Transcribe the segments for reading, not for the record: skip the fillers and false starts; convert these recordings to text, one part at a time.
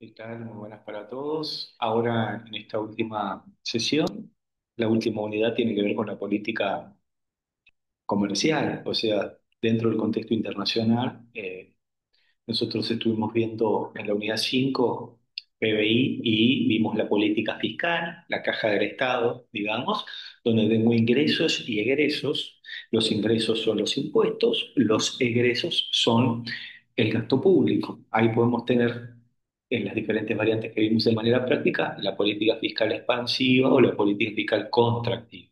¿Qué tal? Muy buenas para todos. Ahora, en esta última sesión, la última unidad tiene que ver con la política comercial, o sea, dentro del contexto internacional. Nosotros estuvimos viendo en la unidad 5 PBI y vimos la política fiscal, la caja del Estado, digamos, donde tengo ingresos y egresos. Los ingresos son los impuestos, los egresos son el gasto público. Ahí podemos tener en las diferentes variantes que vimos de manera práctica la política fiscal expansiva o la política fiscal contractiva.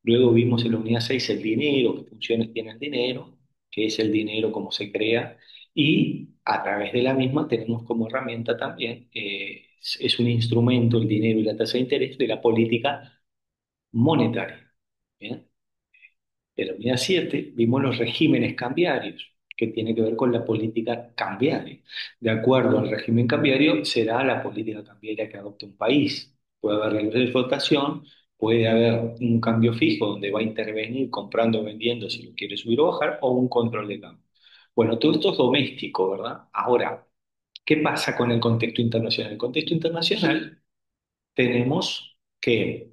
Luego vimos en la unidad 6 el dinero, qué funciones tiene el dinero, qué es el dinero, cómo se crea, y a través de la misma tenemos como herramienta también, es un instrumento el dinero y la tasa de interés de la política monetaria. ¿Bien? En la unidad 7 vimos los regímenes cambiarios, que tiene que ver con la política cambiaria. De acuerdo al régimen cambiario, será la política cambiaria que adopte un país. Puede haber reglas de flotación, puede haber un cambio fijo donde va a intervenir comprando o vendiendo si lo quiere subir o bajar, o un control de cambio. Bueno, todo esto es doméstico, ¿verdad? Ahora, ¿qué pasa con el contexto internacional? En el contexto internacional tenemos que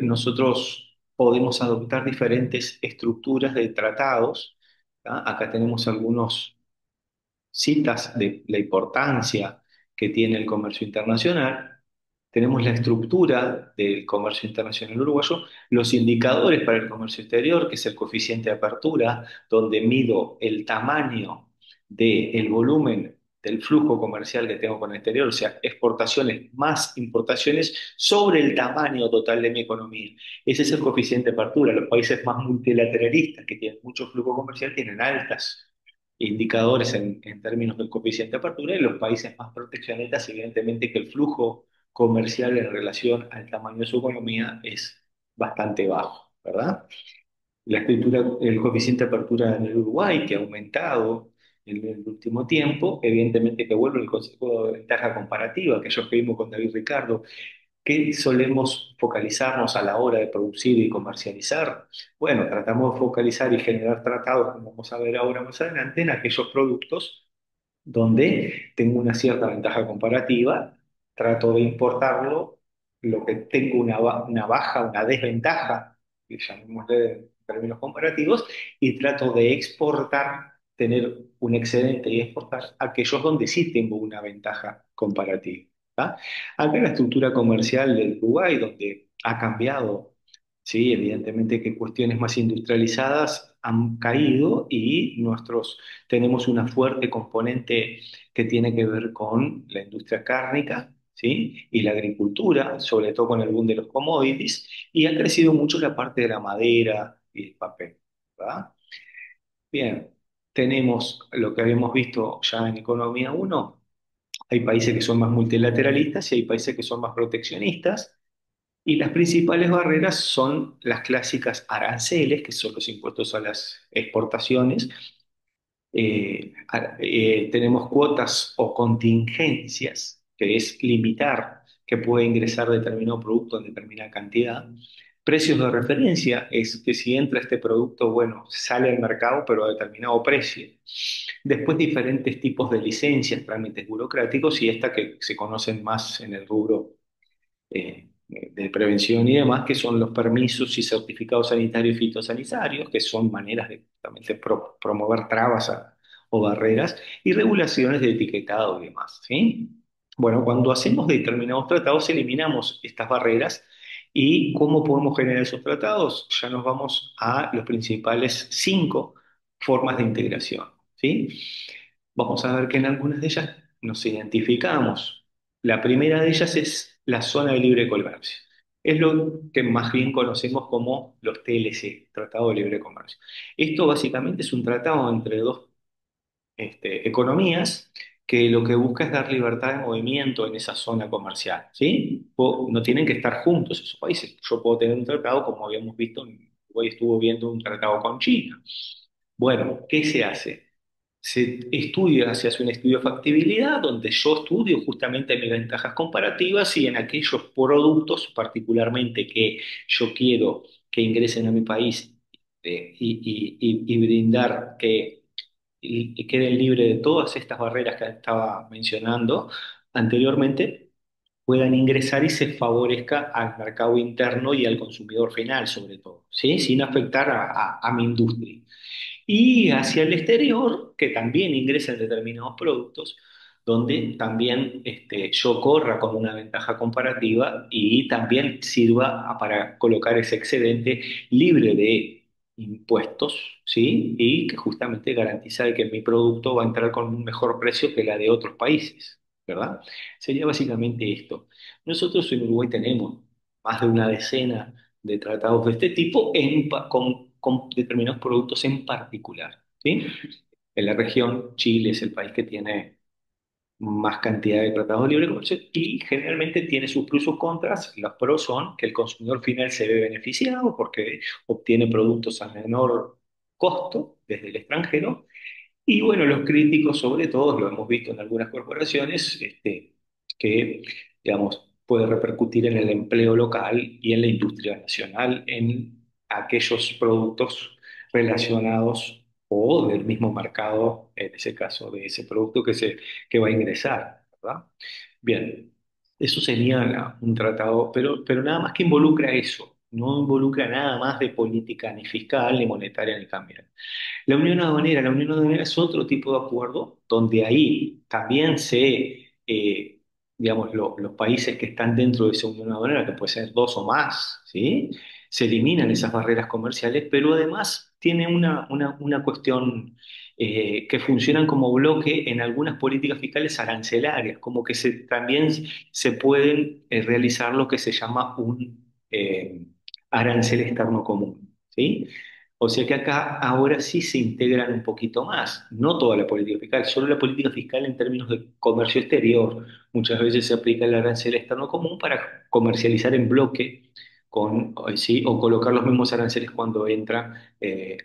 nosotros podemos adoptar diferentes estructuras de tratados. ¿tá? Acá tenemos algunos citas de la importancia que tiene el comercio internacional. Tenemos la estructura del comercio internacional uruguayo, los indicadores para el comercio exterior, que es el coeficiente de apertura, donde mido el tamaño del volumen del flujo comercial que tengo con el exterior, o sea, exportaciones más importaciones sobre el tamaño total de mi economía. Ese es el coeficiente de apertura. Los países más multilateralistas, que tienen mucho flujo comercial, tienen altas indicadores en términos del coeficiente de apertura, y los países más proteccionistas, evidentemente que el flujo comercial en relación al tamaño de su economía es bastante bajo, ¿verdad? La escritura, el coeficiente de apertura en el Uruguay, que ha aumentado en el último tiempo, evidentemente que vuelve el concepto de ventaja comparativa, aquellos que vimos con David Ricardo. ¿Qué solemos focalizarnos a la hora de producir y comercializar? Bueno, tratamos de focalizar y generar tratados, como vamos a ver ahora más adelante, en aquellos productos donde tengo una cierta ventaja comparativa, trato de importarlo, lo que tengo una baja, una desventaja, que llamémosle en términos comparativos, y trato de exportar, tener un excedente y exportar aquellos donde sí tengo una ventaja comparativa. ¿tá? Acá la estructura comercial del Uruguay, donde ha cambiado, sí, evidentemente que cuestiones más industrializadas han caído y tenemos una fuerte componente que tiene que ver con la industria cárnica, ¿sí? Y la agricultura, sobre todo con el boom de los commodities, y ha crecido mucho la parte de la madera y el papel, ¿verdad? Bien, tenemos lo que habíamos visto ya en Economía uno. Hay países que son más multilateralistas y hay países que son más proteccionistas. Y las principales barreras son las clásicas aranceles, que son los impuestos a las exportaciones. Tenemos cuotas o contingencias, que es limitar que puede ingresar determinado producto en determinada cantidad. Precios de referencia es que si entra este producto, bueno, sale al mercado, pero a determinado precio. Después diferentes tipos de licencias, trámites burocráticos y esta que se conocen más en el rubro de prevención y demás, que son los permisos y certificados sanitarios y fitosanitarios, que son maneras de justamente promover trabas o barreras, y regulaciones de etiquetado y demás, ¿sí? Bueno, cuando hacemos determinados tratados, eliminamos estas barreras. ¿Y cómo podemos generar esos tratados? Ya nos vamos a los principales 5 formas de integración, ¿sí? Vamos a ver que en algunas de ellas nos identificamos. La primera de ellas es la zona de libre comercio. Es lo que más bien conocemos como los TLC, Tratado de Libre Comercio. Esto básicamente es un tratado entre dos economías que lo que busca es dar libertad de movimiento en esa zona comercial, ¿sí? No tienen que estar juntos esos países. Yo puedo tener un tratado, como habíamos visto, hoy estuvo viendo un tratado con China. Bueno, ¿qué se hace? Se hace un estudio de factibilidad donde yo estudio justamente mis ventajas comparativas y en aquellos productos particularmente que yo quiero que ingresen a mi país y brindar que y queden libres de todas estas barreras que estaba mencionando anteriormente, puedan ingresar y se favorezca al mercado interno y al consumidor final, sobre todo, ¿sí? Sin afectar a mi industria. Y hacia el exterior, que también ingresen determinados productos, donde también yo corra con una ventaja comparativa y también sirva para colocar ese excedente libre de impuestos, ¿sí? Y que justamente garantiza de que mi producto va a entrar con un mejor precio que la de otros países, ¿verdad? Sería básicamente esto. Nosotros en Uruguay tenemos más de una decena de tratados de este tipo con determinados productos en particular, ¿sí? En la región, Chile es el país que tiene más cantidad de tratados de libre comercio y generalmente tiene sus pros y sus contras. Los pros son que el consumidor final se ve beneficiado porque obtiene productos a menor costo desde el extranjero y bueno, los críticos, sobre todo, lo hemos visto en algunas corporaciones, que, digamos, puede repercutir en el empleo local y en la industria nacional, en aquellos productos relacionados o del mismo mercado, en ese caso, de ese producto que va a ingresar, ¿verdad? Bien, eso sería un tratado, pero nada más que involucra eso, no involucra nada más de política ni fiscal, ni monetaria, ni cambiaria. La Unión Aduanera es otro tipo de acuerdo donde ahí también digamos, los países que están dentro de esa Unión Aduanera, que puede ser dos o más, ¿sí? Se eliminan esas barreras comerciales, pero además tiene una cuestión que funcionan como bloque en algunas políticas fiscales arancelarias, como que también se pueden realizar lo que se llama un arancel externo común, ¿sí? O sea que acá ahora sí se integran un poquito más, no toda la política fiscal, solo la política fiscal en términos de comercio exterior. Muchas veces se aplica el arancel externo común para comercializar en bloque ¿sí? O colocar los mismos aranceles cuando entra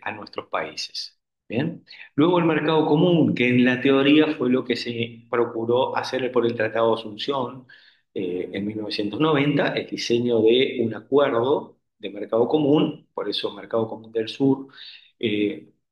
a nuestros países. ¿Bien? Luego el mercado común, que en la teoría fue lo que se procuró hacer por el Tratado de Asunción en 1990, el diseño de un acuerdo de mercado común, por eso Mercado Común del Sur,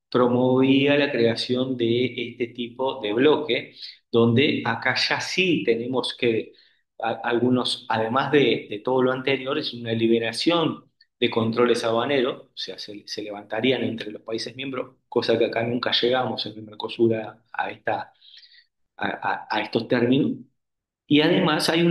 promovía la creación de este tipo de bloque, donde acá ya sí tenemos que, algunos, además de todo lo anterior, es una liberación de controles aduaneros, o sea, se levantarían entre los países miembros, cosa que acá nunca llegamos en el Mercosur a estos términos, y además hay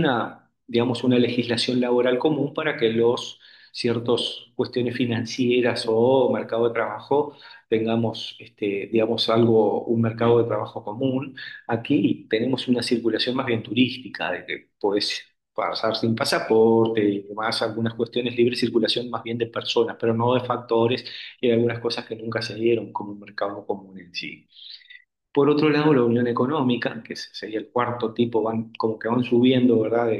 digamos, una legislación laboral común para que los ciertas cuestiones financieras o mercado de trabajo tengamos, digamos, un mercado de trabajo común. Aquí tenemos una circulación más bien turística, de que puedes pasar sin pasaporte y demás, algunas cuestiones libre circulación más bien de personas, pero no de factores y algunas cosas que nunca se dieron como un mercado común en sí. Por otro lado, la unión económica, que sería el cuarto tipo, como que van subiendo, ¿verdad?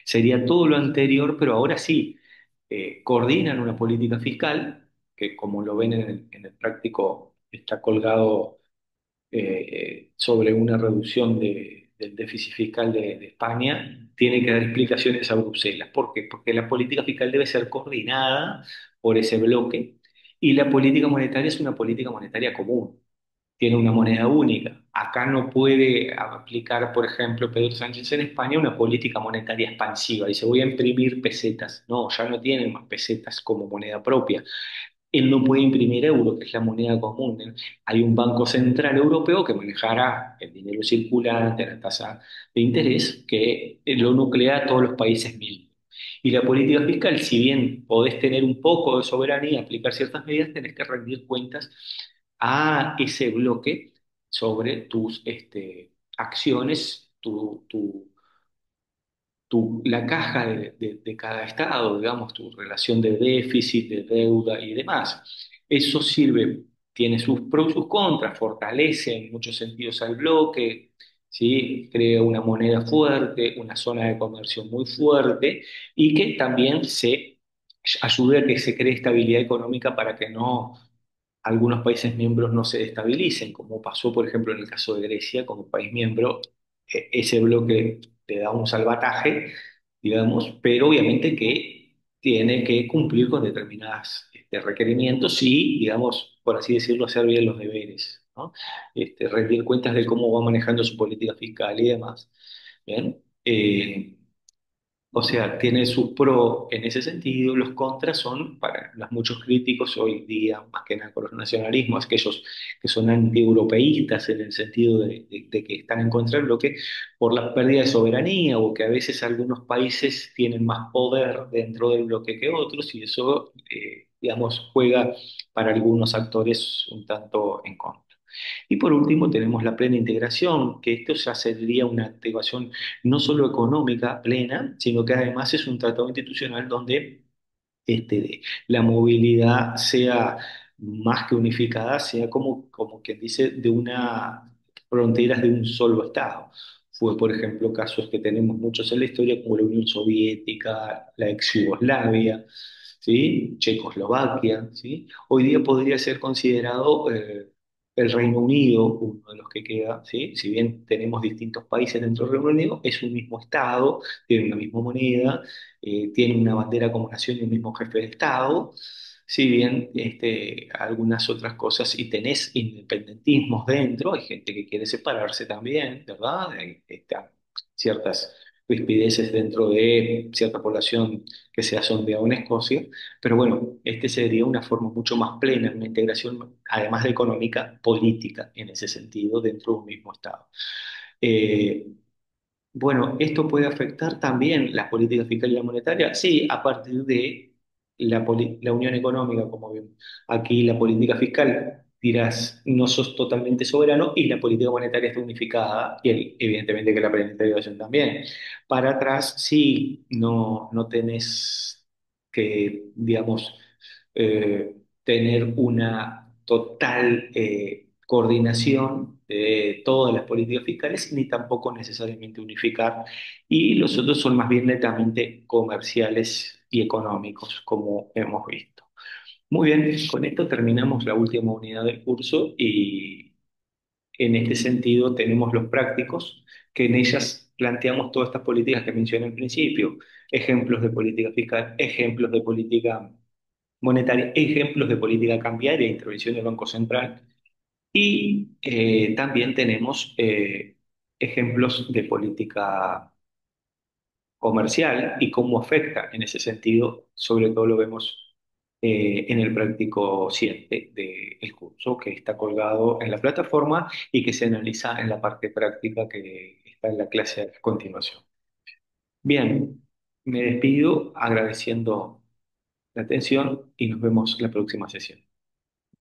Sería todo lo anterior, pero ahora sí, coordinan una política fiscal, que como lo ven en el práctico, está colgado sobre una reducción del déficit fiscal de España, tiene que dar explicaciones a Bruselas. ¿Por qué? Porque la política fiscal debe ser coordinada por ese bloque y la política monetaria es una política monetaria común, tiene una moneda única. Acá no puede aplicar, por ejemplo, Pedro Sánchez en España una política monetaria expansiva. Dice, voy a imprimir pesetas. No, ya no tienen más pesetas como moneda propia. Él no puede imprimir euro, que es la moneda común, ¿eh? Hay un Banco Central Europeo que manejará el dinero circulante, la tasa de interés, que lo nuclea a todos los países miembros. Y la política fiscal, si bien podés tener un poco de soberanía, aplicar ciertas medidas, tenés que rendir cuentas a ese bloque sobre tus acciones, la caja de cada estado, digamos, tu relación de déficit, de deuda y demás. Eso sirve, tiene sus pros y sus contras, fortalece en muchos sentidos al bloque, ¿sí? Crea una moneda fuerte, una zona de comercio muy fuerte y que también ayude a que se cree estabilidad económica para que no algunos países miembros no se destabilicen, como pasó, por ejemplo, en el caso de Grecia, como país miembro, ese bloque le da un salvataje, digamos, pero obviamente que tiene que cumplir con determinados requerimientos y, digamos, por así decirlo, hacer bien los deberes. ¿no? Rendir cuentas de cómo va manejando su política fiscal y demás. Bien. O sea, tiene sus pros en ese sentido, los contras son para los muchos críticos hoy día, más que nada con los nacionalismos, aquellos que son anti-europeístas en el sentido de que están en contra del bloque por la pérdida de soberanía o que a veces algunos países tienen más poder dentro del bloque que otros y eso, digamos, juega para algunos actores un tanto en contra. Y por último tenemos la plena integración, que esto ya sería una activación no solo económica plena, sino que además es un tratado institucional donde la movilidad sea más que unificada, sea como quien dice, de una fronteras de un solo Estado. Fue, por ejemplo, casos que tenemos muchos en la historia, como la Unión Soviética, la ex Yugoslavia, ¿sí? Checoslovaquia, ¿sí? Hoy día podría ser considerado el Reino Unido, uno de los que queda, ¿sí? Si bien tenemos distintos países dentro del Reino Unido, es un mismo Estado, tiene una misma moneda, tiene una bandera como nación y un mismo jefe de Estado, si bien algunas otras cosas, y tenés independentismos dentro, hay gente que quiere separarse también, ¿verdad? Ciertas rispideces dentro de cierta población que se ha sondeado en Escocia, pero bueno, este sería una forma mucho más plena, una integración, además de económica, política en ese sentido, dentro de un mismo Estado. Eh, bueno, ¿esto puede afectar también la política fiscal y la monetaria? Sí, a partir de la unión económica, como vemos. Aquí la política fiscal, dirás, no sos totalmente soberano y la política monetaria está unificada y evidentemente que la plena integración también. Para atrás, sí, no tenés que, digamos, tener una total coordinación de todas las políticas fiscales, ni tampoco necesariamente unificar. Y los otros son más bien netamente comerciales y económicos, como hemos visto. Muy bien, con esto terminamos la última unidad del curso y en este sentido tenemos los prácticos, que en ellas planteamos todas estas políticas que mencioné al principio, ejemplos de política fiscal, ejemplos de política monetaria, ejemplos de política cambiaria, intervención del Banco Central, y también tenemos ejemplos de política comercial y cómo afecta en ese sentido, sobre todo lo vemos en el práctico 7 del curso, que está colgado en la plataforma y que se analiza en la parte práctica que está en la clase a continuación. Bien, me despido agradeciendo la atención y nos vemos la próxima sesión.